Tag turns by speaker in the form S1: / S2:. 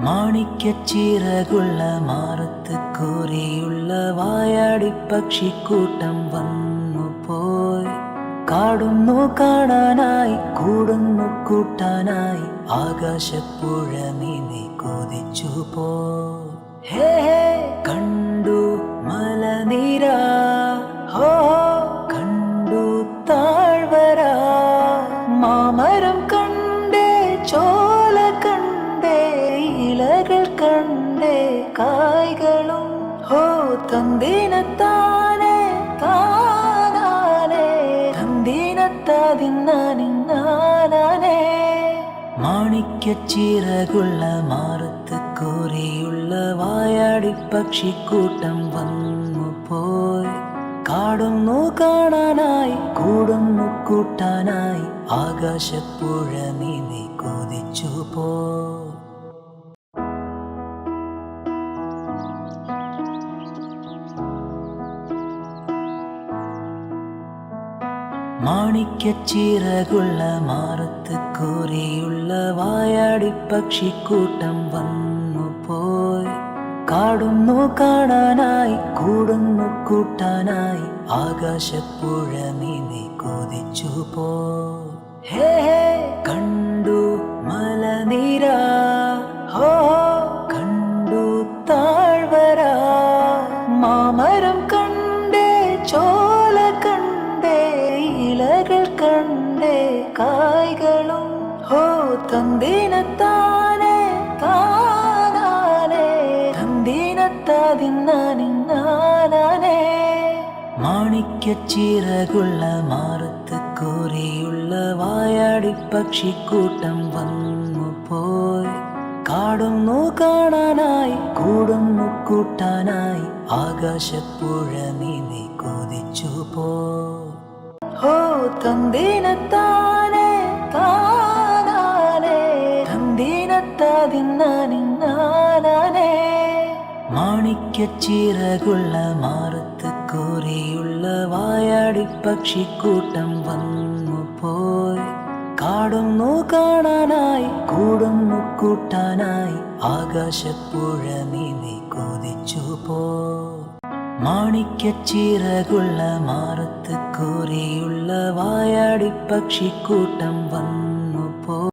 S1: മാണിക്യച്ചിറകുള്ള മാറത്ത് കോരിയുള്ള വായാടി പക്ഷിക്കൂട്ടം വന്നു പോയി. കാടുന്നു കാണാനായി കൂടുന്നു കൂട്ടാനായി ആകാശപ്പുഴ നീന്തി കൊതിച്ചു പോയി. ഹേ കണ്ടു മലനിര, ഹോ കണ്ടു താഴ്വര, മാമരം കണ്ടേ ചോല കണ്ടേ ഇലകൾ കണ്ടേ കായ്കളും. ഹോ തന്തിനത്താനെ താനാനെ തന്തിനത്താതിന്നാനിന്നാനാനെ. മാണിക്യച്ചിറകുള്ള മാറത്ത് കോരിയുള്ള വായാടി പക്ഷിക്കൂട്ടം വന്നു പോയി. കാടുന്നു കാണാനായി കൂടുന്നു കൂട്ടാനായി ആകാശപ്പുഴ നീന്തി കൊതിച്ചു പോയി. മാണിക്യച്ചിറകുള്ള മാറത്ത് കോരിയുള്ള വായാടി പക്ഷിക്കൂട്ടം വന്നു പോയി. കാടുന്നു കാണാനായി കൂടുന്നു കൂട്ടാനായി ആകാശപ്പുഴ നീന്തി കൊതിച്ചു പോയി. ഹേ കണ്ടു മലനിര, ഹോ കണ്ടു താഴ്വര, മാമരം കണ്ടേ ചോല കണ്ടേ ഇലകൾ കണ്ടേ കായ്കളും. ഹോ തന്തിനത്താനെ താനാനെ തന്തിനത്താതിന്നാനിന്നാനാനെ. മാണിക്യച്ചിറകുള്ള മാറത്ത് കോരിയുള്ള വായാടി പക്ഷിക്കൂട്ടം വന്നു പോയി. കാടുന്നു കാണാനായി കൂടുന്നു കൂട്ടാനായി ആകാശപ്പുഴ നീന്തി കൊതിച്ചു പോയി. ഹോ തന്തിനത്താനെ താനാനെ തന്തിനത്താതിന്നാനിന്നാനാനെ. മാണിക്യച്ചിറകുള്ള മാറത്ത് കോരിയുള്ള വായാടി പക്ഷിക്കൂട്ടം വന്നു പോയി. കാടുന്നു കാണാനായി കൂടുന്നു കൂട്ടാനായി ആകാശപ്പുഴ നീന്തി കൊതിച്ചു പോയി. മാണിക്യച്ചിറകുള്ള മാറത്ത് കോരിയുള്ള വായാടി പക്ഷിക്കൂട്ടം വന്നു